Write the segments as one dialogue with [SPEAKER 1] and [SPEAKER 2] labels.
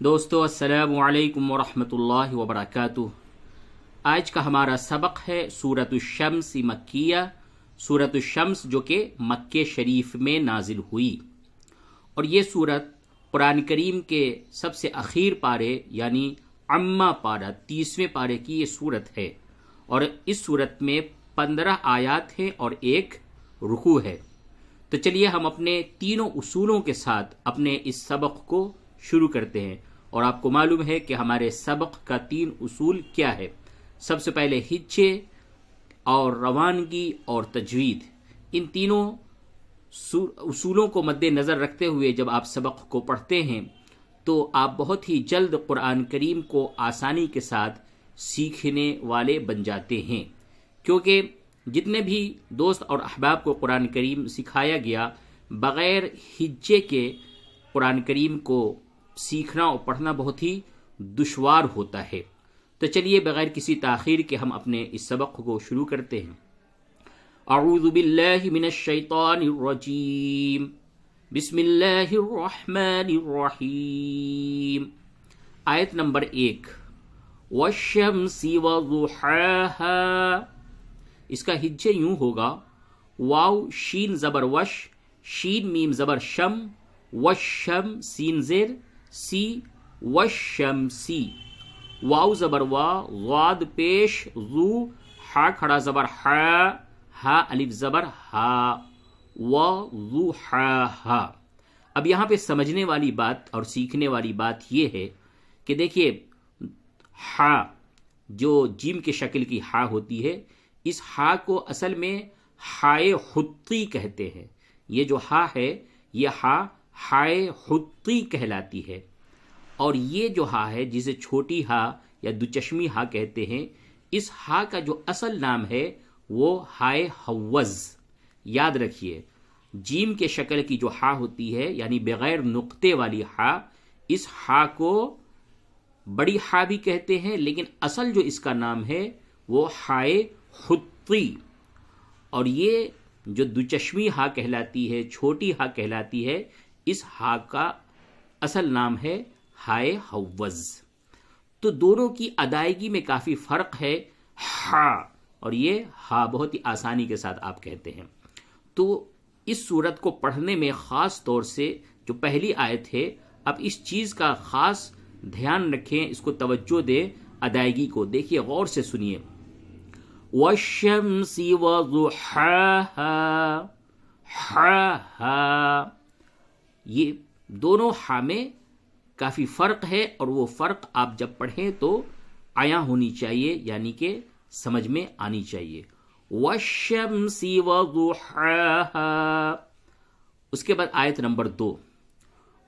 [SPEAKER 1] دوستو السلام علیکم ورحمۃ اللہ وبرکاتہ۔ آج کا ہمارا سبق ہے سورۃ الشمس مکیہ، سورۃ الشمس جو کہ مکہ شریف میں نازل ہوئی، اور یہ سورت قرآن کریم کے سب سے اخیر پارے یعنی عامہ پارہ 30ویں پارے کی یہ سورت ہے، اور اس سورت میں 15 آیات ہیں اور ایک رکوع ہے۔ تو چلیے ہم اپنے تینوں اصولوں کے ساتھ اپنے اس سبق کو شروع کرتے ہیں، اور آپ کو معلوم ہے کہ ہمارے سبق کا 3 اصول کیا ہے۔ سب سے پہلے ہجے اور روانگی اور تجوید، ان تینوں اصولوں کو مد نظر رکھتے ہوئے جب آپ سبق کو پڑھتے ہیں تو آپ بہت ہی جلد قرآن کریم کو آسانی کے ساتھ سیکھنے والے بن جاتے ہیں، کیونکہ جتنے بھی دوست اور احباب کو قرآن کریم سکھایا گیا، بغیر ہجے کے قرآن کریم کو سیکھنا اور پڑھنا بہت ہی دشوار ہوتا ہے۔ تو چلیے بغیر کسی تاخیر کے ہم اپنے اس سبق کو شروع کرتے ہیں۔ اعوذ باللہ من الشیطان الرجیم، بسم اللہ الرحمن الرحیم۔ آیت نمبر 1، والشمس وضحاها، اس کا ہجے یوں ہوگا: واو شین زبر وش، شین میم زبر شم، وشم سین زیر سی، وشمسی، واو زبر وا، غاد پیش ذو، ہا کھڑا زبر ہا، ہا الف زبر ہا، وضحاها۔ اب یہاں پہ سمجھنے والی بات اور سیکھنے والی بات یہ ہے کہ دیکھیے، ہا جو جیم کی شکل کی ہا ہوتی ہے، اس ہا کو اصل میں ہائے حطی کہتے ہیں۔ یہ جو ہا ہے یہ ہا ہائے حطی کہلاتی ہے، اور یہ جو ہا ہے جسے چھوٹی ہا یا دوچشمی ہا کہتے ہیں، اس ہا کا جو اصل نام ہے وہ ہائے حوض۔ یاد رکھیے، جیم کے شکل کی جو ہا ہوتی ہے یعنی بغیر نقطے والی ہا، اس ہا کو بڑی ہا بھی کہتے ہیں، لیکن اصل جو اس کا نام ہے وہ ہائے حطی، اور یہ جو دوچشمی ہا کہلاتی ہے، چھوٹی ہا کہلاتی ہے، اس ہا کا اصل نام ہے ہائے حوض۔ تو دونوں کی ادائیگی میں کافی فرق ہے، ہا اور یہ ہا بہت ہی آسانی کے ساتھ آپ کہتے ہیں۔ تو اس سورت کو پڑھنے میں خاص طور سے جو پہلی آیت ہے، اب اس چیز کا خاص دھیان رکھیں، اس کو توجہ دیں، ادائیگی کو دیکھیے، غور سے سنیے۔ وَالشَّمْسِ وَضُحَاهَا، ہا، یہ دونوں ہا میں کافی فرق ہے، اور وہ فرق آپ جب پڑھیں تو عیاں ہونی چاہیے، یعنی کہ سمجھ میں آنی چاہیے۔ وَالشَّمْسِ وَضُحَاهَا، اس کے بعد آیت نمبر 2،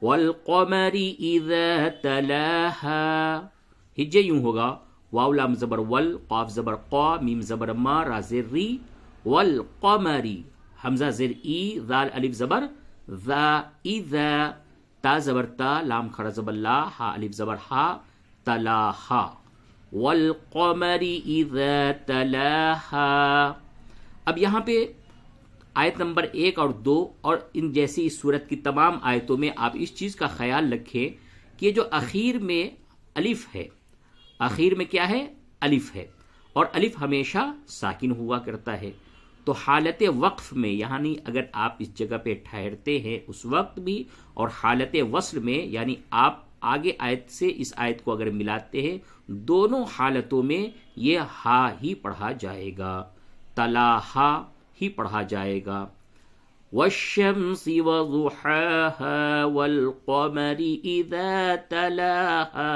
[SPEAKER 1] وَالْقَمَرِ إِذَا تَلَاهَا، ہجے یوں ہوگا: واو لام زبر ول، قاف زبر قا، میم زبر ما، را زر ری، والقمری، حمزہ زر ای، ذال الف زبر ذا، اذا، تا زبر تا، لام کھڑا زبر لا، ہا الف زبر ہا، تلاہا، والقمر اذا تلاہا۔ اب یہاں پہ آیت نمبر 1 اور 2 اور ان جیسی اس سورت کی تمام آیتوں میں آپ اس چیز کا خیال رکھیں کہ جو اخیر میں الف ہے، اخیر میں کیا ہے؟ الف ہے، اور الف ہمیشہ ساکن ہوا کرتا ہے۔ تو حالت وقف میں، یعنی اگر آپ اس جگہ پہ ٹھہرتے ہیں اس وقت بھی، اور حالت وصل میں یعنی آپ آگے آیت سے اس آیت کو اگر ملاتے ہیں، دونوں حالتوں میں یہ ہا ہی پڑھا جائے گا، تلاہا ہی پڑھا جائے گا۔ والشمس وضحاها والقمر اذا تلاها،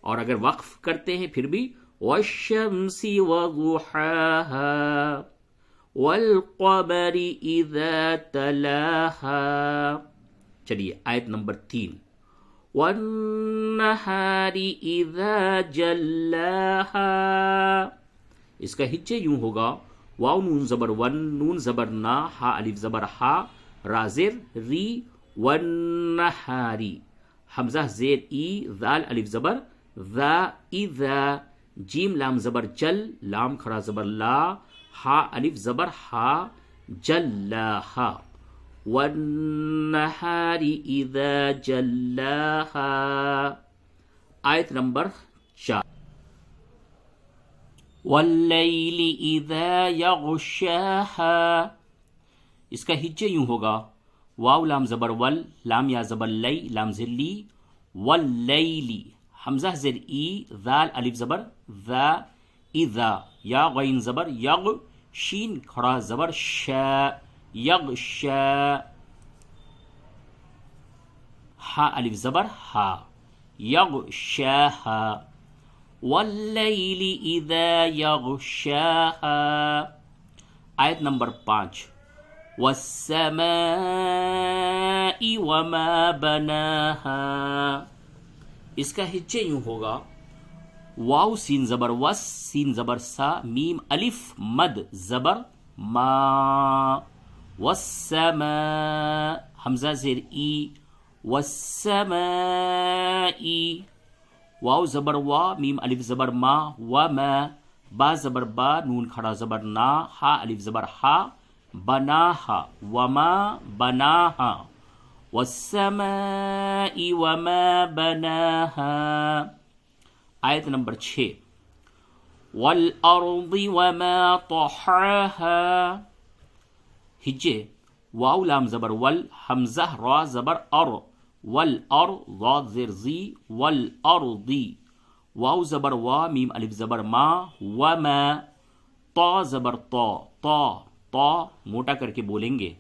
[SPEAKER 1] اور اگر وقف کرتے ہیں پھر بھی والشمس وضحاها والقمر اذا تلاها۔ چلیے آیت نمبر 3، والنہار اذا جلاها، اس کا ہجے یوں ہوگا: واو نون زبر ون، نون زبر نا، ہا الف زبر ہا، را زر ری، والنہاری، حمزہ زیر ای، ذال الف زبر ذا، اذا، جیم لام زبر جل، لام کھڑا زبر لا، ہا الف زبر ہا، جلاہا، والنہار اذا جلاہا. آیت نمبر 4. واللیل اذا یغشاہا. اس کا ہجے یوں ہوگا واو لام زبر ول، لام یا زبر لی، لام زر لی، واللیلی، حمزہ زر ای، ذال الف زبر ذا، اذا، یا غین زبر یغ، شین کھڑا زبر شا، یغشا، ہا الف زبر ہا، یغشاہا. واللیل اذا یغشاہا. آیت نمبر 5. والسماء وما بناہا. اس کا ہجے یوں ہوگا واو سین زبر وس، سین زبر سا، میم الف مد زبر ما، والسماء، حمزہ زیر ای، والسماء، واو زبر وا، میم الف زبر ما، وما، با زبر با، نون کھڑا زبر نا، ہا الف زبر ہا، بناہا، وما بناہا، والسماء وما بناہا. آیت نمبر 6. والارض وما طحاہا. ہجے واو لام زبر ول، حمزہ را زبر ار، والارض ضاد زیر زی، والارضی، واو زبر وا، میم الف زبر ما، وما، طا زبر طا، طا طا موٹا کر کے بولیں گے،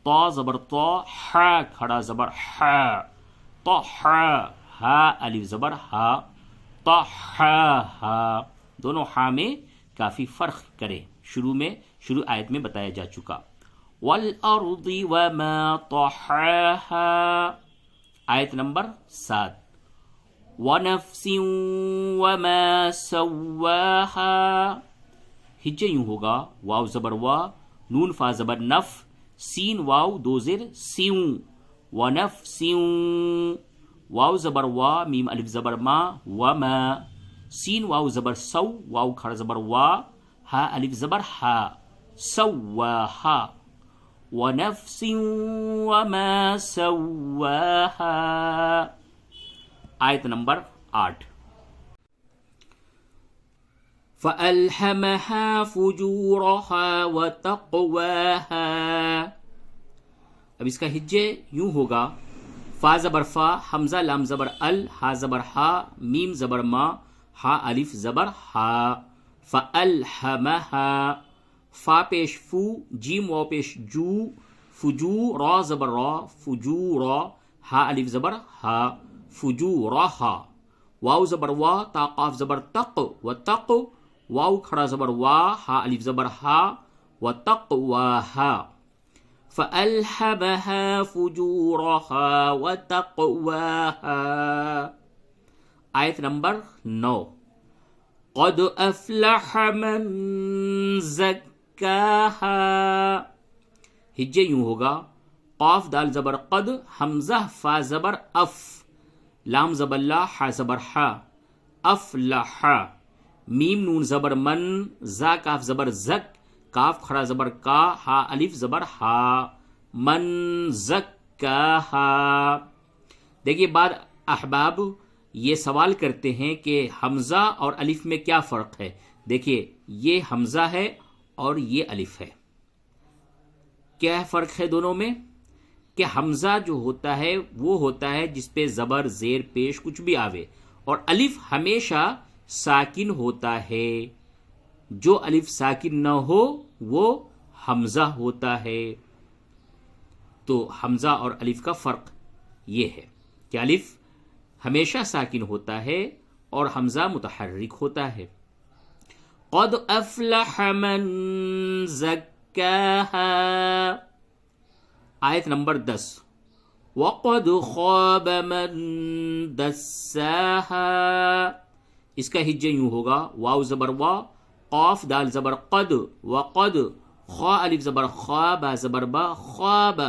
[SPEAKER 1] طا زبر طا، حا کھڑا زبر حا، طحا، ہا الف زبر ہا، طحاہا. دونوں ہا میں کافی فرق کریں، شروع آیت میں بتایا جا چکا. والارض وما طحاہا. آیت نمبر 7. ونفس وما سواہا. ہجے یوں ہوگا واو زبر وا، نون فا زبر نف، سین واو دو زر سیوں، ونفس، واو زبر وا، میم الف زبر ما، وما، سین واو زبر سو، واو کھڑا زبر وا، ہا الف زبر ہا، سواہا، ونفس وما سواہا. آیت نمبر 8. فَأَلْهَمَهَا فُجُورَهَا وَتَقْوَاهَا. اب اس کا ہجے یوں ہوگا فا زبر فا، حمزہ لام زبر ال، ہا زبر ہا، میم زبر ما، ہا الف زبر ہا. فَأَلْهَمَهَا، فا پیش فو، جیم واو پیش جو، فجو، را زبر را، فجورا، ہا الف زبر ہا، فجورہا، واو زبر وا، تا قاف زبر تق، وتق، واو کھڑا زبر وا، ہا الف زبر ہا، وتقواہا. فَأَلْهَمَهَا فُجُورَهَا وَتَقْوَاهَا. آیت نمبر 9. قَدْ أَفْلَحَ مَنْ زَكَّاهَا. ہجے یوں ہوگا قاف دال زبر قد، حمزہ فا زبر اف، لام زبر لا، ہا زبر ہا، افلح، میم نون زبر من، زا کاف زبر زک، کاف کھڑا زبر کا، ہا الف زبر ہا، من زکاہا. دیکھیے بعد احباب یہ سوال کرتے ہیں کہ حمزہ اور الف میں کیا فرق ہے. دیکھیے یہ حمزہ ہے اور یہ الف ہے، کیا فرق ہے دونوں میں؟ کہ حمزہ جو ہوتا ہے وہ ہوتا ہے جس پہ زبر زیر پیش کچھ بھی آوے، اور الف ہمیشہ ساکن ہوتا ہے. جو الف ساکن نہ ہو وہ حمزہ ہوتا ہے. تو حمزہ اور الف کا فرق یہ ہے کہ الف ہمیشہ ساکن ہوتا ہے اور حمزہ متحرک ہوتا ہے. قد افلح من زکاہا. آیت نمبر 10. وقد خاب من دساہا. اس کا ہجے یوں ہوگا واو زبر وا، قاف دال زبر قد، وقد، خا الف زبر خا، با زبر با، خواب،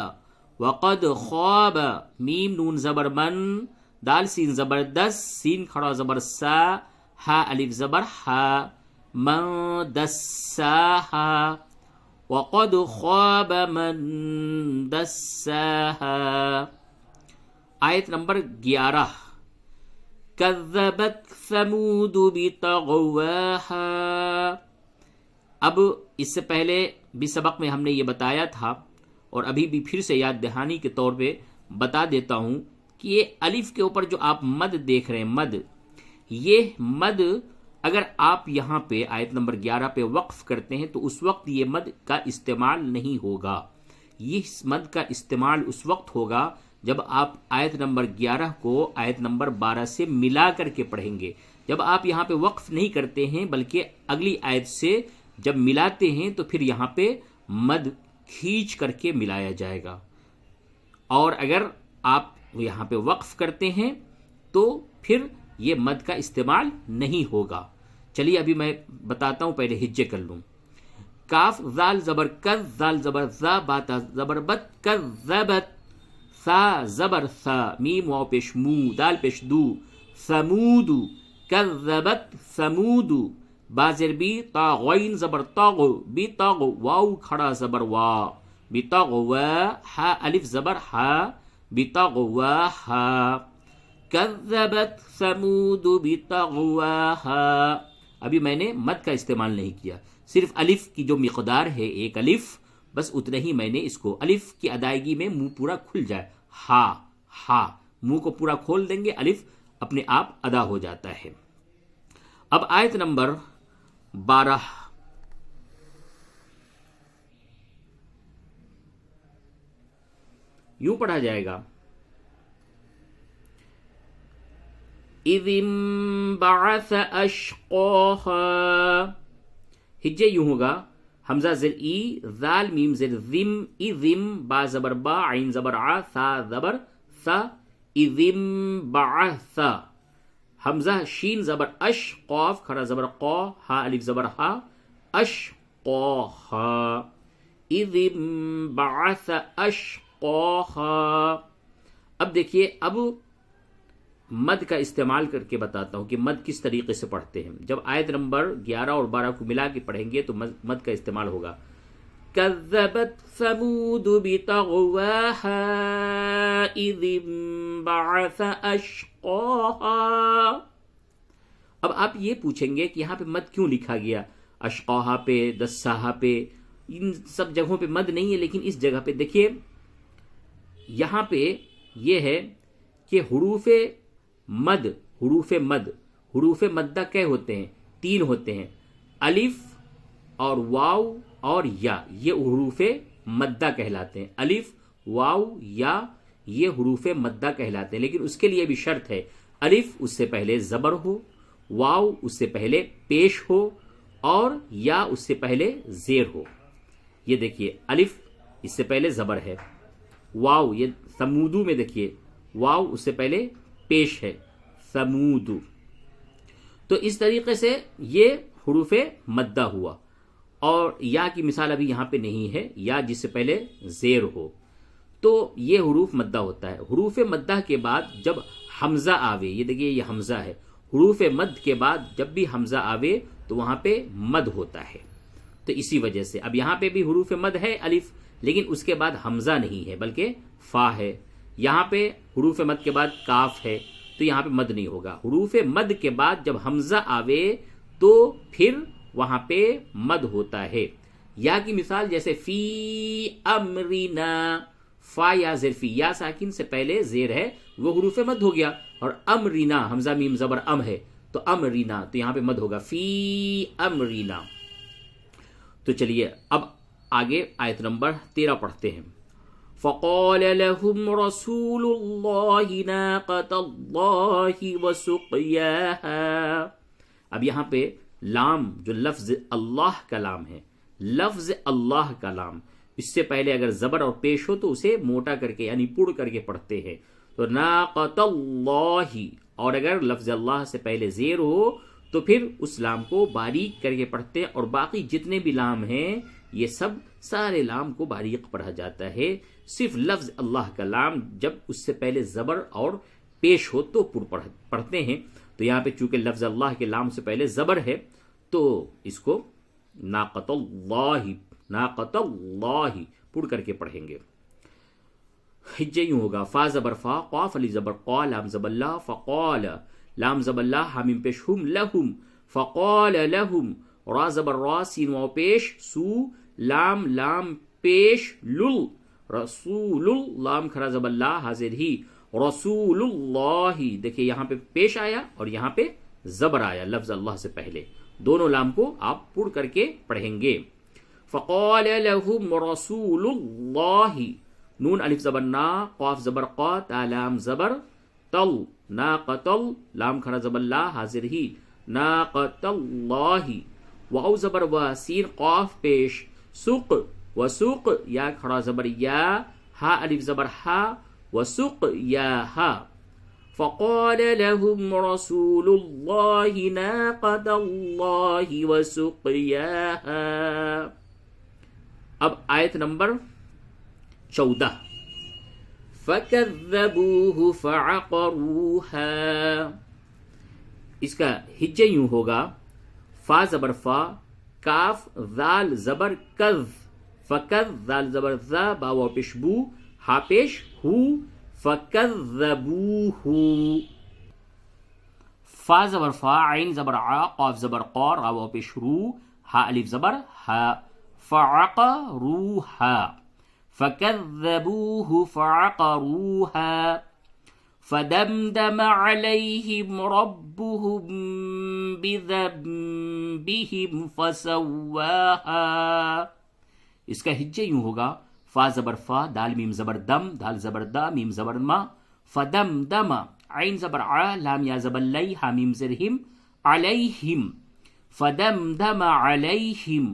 [SPEAKER 1] وقد خواب، میم نون زبر من، دال سین زبر دس، سین کھڑا زبر سا، ہا الف زبر ہا، من دساہا. وقد خواب من دساها. آیت نمبر 11. کذبت ثمود بطغواها. اب اس سے پہلے بھی سبق میں ہم نے یہ بتایا تھا اور ابھی بھی پھر سے یاد دہانی کے طور پہ بتا دیتا ہوں کہ یہ الف کے اوپر جو آپ مد دیکھ رہے ہیں، مد، یہ مد اگر آپ یہاں پہ آیت نمبر 11 پہ وقف کرتے ہیں تو اس وقت یہ مد کا استعمال نہیں ہوگا. یہ مد کا استعمال اس وقت ہوگا جب آپ آیت نمبر 11 کو آیت نمبر 12 سے ملا کر کے پڑھیں گے. جب آپ یہاں پہ وقف نہیں کرتے ہیں بلکہ اگلی آیت سے جب ملاتے ہیں تو پھر یہاں پہ مد کھینچ کر کے ملایا جائے گا، اور اگر آپ یہاں پہ وقف کرتے ہیں تو پھر یہ مد کا استعمال نہیں ہوگا. چلیے ابھی میں بتاتا ہوں، پہلے ہجے کر لوں. کاف زال زبر کز، زال زبر زا، باتا زبر بت، کذبت، سا زبر سا، میم واو پیش مو، دال پیش دو، ثمود، کذبت ثمود، با زیر بی، تا غین زبر تاغ، بی تاغ، واو کھڑا زبر وا، بی تاغ وا، ہا الف زبر ہا، بی تاغ وا ہا، کذبت ثمود بطغواها. ابھی میں نے مد کا استعمال نہیں کیا، صرف الف کی جو مقدار ہے ایک الف، بس اتنا ہی میں نے اس کو، الف کی ادائیگی میں منہ پورا کھل جائے، ہا ہا، منہ کو پورا کھول دیں گے، الف اپنے آپ ادا ہو جاتا ہے. اب آیت نمبر 12. یوں پڑھا جائے گا، اذ انبعث اشقاها. ہجے یوں ہوگا، حمزہ زر ای، ذال میم زر ذم، اذم، با زبر با، عین زبر ع، ثا زبر ثا، اذ انبعث، حمزہ شین زبر اش، قاف کھڑا زبر قا، ہا الف زبر ہا، اشقاها، اذ انبعث اشقاها. اب دیکھیے، اب مد کا استعمال کر کے بتاتا ہوں کہ مد کس طریقے سے پڑھتے ہیں. جب آیت نمبر 11 اور 12 کو ملا کے پڑھیں گے تو مد کا استعمال ہوگا. کذبت ثمود بطغواها اذ انبعث اشقاها. اب آپ یہ پوچھیں گے کہ یہاں پہ مد کیوں لکھا گیا، اشقاها پہ، دساها پہ، ان سب جگہوں پہ مد نہیں ہے، لیکن اس جگہ پہ دیکھیے یہاں پہ یہ ہے کہ حروف مدہ کئے ہوتے ہیں؟ 3 ہوتے ہیں، الف اور واو اور یا، یہ حروف مدہ کہلاتے ہیں. الف، واو، یا، یہ حروف مدہ کہلاتے ہیں. لیکن اس کے لیے بھی شرط ہے، الف اس سے پہلے زبر ہو، واو اس سے پہلے پیش ہو، اور یا اس سے پہلے زیر ہو. یہ دیکھیے الف اس سے پہلے زبر ہے، واو، یہ ثمودو میں دیکھیے واو اس سے پہلے پیش ہے، ثمود. تو اس طریقے سے یہ حروف مدہ ہوا. اور یا کی مثال ابھی یہاں پہ نہیں ہے، یا جس سے پہلے زیر ہو، تو یہ حروف مدہ ہوتا ہے. حروف مدہ کے بعد جب حمزہ آوے، یہ دیکھیے یہ حمزہ ہے، حروف مد کے بعد جب بھی حمزہ آوے تو وہاں پہ مد ہوتا ہے. تو اسی وجہ سے اب یہاں پہ بھی حروف مد ہے الف، لیکن اس کے بعد حمزہ نہیں ہے بلکہ فا ہے. یہاں پہ حروف مد کے بعد کاف ہے تو یہاں پہ مد نہیں ہوگا. حروف مد کے بعد جب حمزہ آوے تو پھر وہاں پہ مد ہوتا ہے. یا کی مثال جیسے فی امرنا، فا یا زیر فی، یا ساکن سے پہلے زیر ہے وہ حروف مد ہو گیا، اور امرنا حمزہ میم زبر ام ہے تو امرنا، تو یہاں پہ مد ہوگا فی امرنا. تو چلیے اب آگے آیت نمبر 13 پڑھتے ہیں. فقال لهم رسول الله ناقة الله وسقياها. اب یہاں پہ لام جو لفظ اللہ کا لام ہے، لفظ اللہ کا لام، اس سے پہلے اگر زبر اور پیش ہو تو اسے موٹا کر کے یعنی پڑ کر کے پڑھتے ہیں، تو ناقة اللہ، اور اگر لفظ اللہ سے پہلے زیر ہو تو پھر اس لام کو باریک کر کے پڑھتے ہیں. اور باقی جتنے بھی لام ہیں یہ سب سارے لام کو باریک پڑھا جاتا ہے. صرف لفظ اللہ کا لام جب اس سے پہلے زبر اور پیش ہو تو پڑھتے ہیں. تو یہاں پہ چونکہ لفظ اللہ کے لام سے پہلے زبر ہے تو اس کو ناقۃ اللہ ناقۃ اللہ پڑھ کر کے پڑھیں گے. ہجے یوں ہوگا فا زبر فا، قاف علی زبر قا، لام زبر لا، فقال، لام زبر لا، حامیم پیش ہم، لہم، فقال لہم، را زبر را، سین واو پیش سو، لام لام پیش لل، رسول، لام کھڑا زبر لا حاضر ہی، رسول اللہ. دیکھیں یہاں پہ پیش آیا اور یہاں پہ زبر آیا لفظ اللہ سے پہلے، دونوں لام کو آپ پڑھ کر کے پڑھیں گے. فقال لهم رسول اللہ، نون الف زبر نا، قاف زبر قا، تا لام زبر تل، ناقتل، لام کھڑا زبر لا حاضر ہی، ناقت اللہ، واو زبر و، سین قاف پیش سق، وسوق، یا کھڑا زبر یا، ہا الف زبر ہا، وسق یا ہا. فقال لهم رسول اللہ ناقۃ اللہ وسقیاها. اب آیت نمبر 14. فَكَذَّبُوهُ فَعَقَرُوهَا. اس کا ہجے یوں ہوگا فا زبر فا، کاف ذال زبر کذ، فکذ، ذال زبر ذا، با واو پیش بو، ہا پیش ہو، فَكَذَّبُوهُ. فا زبر فا، عین زبر ع، قاف زبر قا، را واو پیش رو، ہا الف زبر ہا، فعقروها، فكذبوه فعقروها. فدمدم عليهم ربهم بذنبهم فسواها. اس کا ہجے یوں ہوگا فا زبر فا، دال میم زبر دم، دال زبر دا، میم زبر ما، فدم دم، عین زبر ع، لام یا زبر لی، ہا میم زرہم، علیہم، فدم دم علیہم،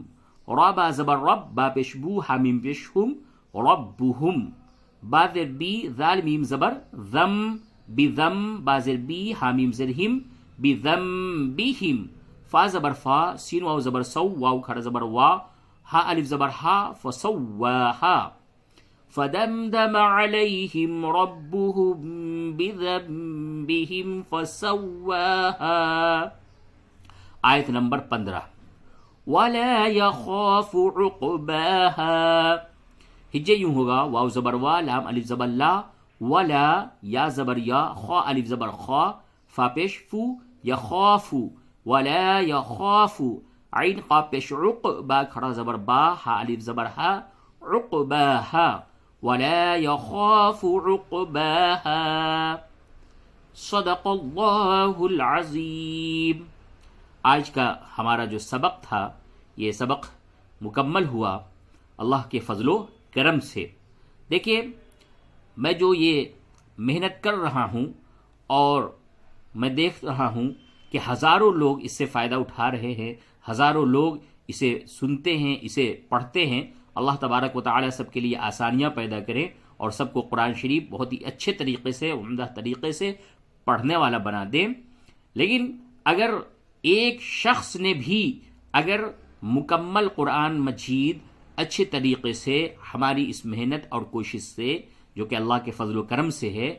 [SPEAKER 1] را با زبر رب، با پیش بو، ہا میم پیش ہم، ربهم، با زر بی، ذال میم زبر ذم، بذم، با زر بی، ہا میم زرہم، بذنبہم، فا زبر فا، سین واو زبر سو، واو کھڑا زبر وا، ہا الف زبر ہا، فسواها. فدمدم علیہم ربهم بذنبہم فسواها. آیت نمبر 15. ولا يخاف عقباها. ہجے یوں ہوگا واو زبر وا، لام الف زبر لا، ولا، یا زبر یا، خا الف زبر خا، فا پیش فو، یخاف، ولا یخاف، عین قاف پیش عق، با کھڑا زبر با، ہا الف زبر ہا، عقباها، ولا يخاف عقباها. صدق اللہ العظیم. آج کا ہمارا جو سبق تھا یہ سبق مکمل ہوا اللہ کے فضل و کرم سے. دیکھیے میں جو یہ محنت کر رہا ہوں اور میں دیکھ رہا ہوں کہ ہزاروں لوگ اس سے فائدہ اٹھا رہے ہیں، ہزاروں لوگ اسے سنتے ہیں، اسے پڑھتے ہیں. اللہ تبارک و تعالی سب کے لیے آسانیاں پیدا کریں اور سب کو قرآن شریف بہت ہی اچھے طریقے سے، عمدہ طریقے سے پڑھنے والا بنا دیں. لیکن اگر ایک شخص نے بھی اگر مکمل قرآن مجید اچھے طریقے سے ہماری اس محنت اور کوشش سے جو کہ اللہ کے فضل و کرم سے ہے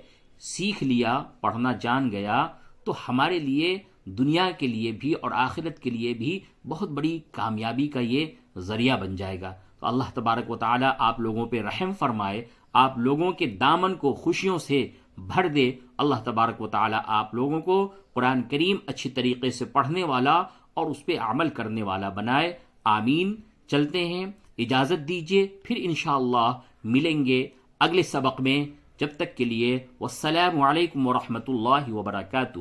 [SPEAKER 1] سیکھ لیا، پڑھنا جان گیا، تو ہمارے لیے دنیا کے لیے بھی اور آخرت کے لیے بھی بہت بڑی کامیابی کا یہ ذریعہ بن جائے گا. تو اللہ تبارک و تعالی آپ لوگوں پہ رحم فرمائے، آپ لوگوں کے دامن کو خوشیوں سے بھر دے. اللہ تبارک و تعالی آپ لوگوں کو قرآن کریم اچھی طریقے سے پڑھنے والا اور اس پہ عمل کرنے والا بنائے. آمین. چلتے ہیں، اجازت دیجیے، پھر انشاءاللہ ملیں گے اگلے سبق میں. جب تک کے لیے والسلام علیکم ورحمۃ اللہ وبرکاتہ.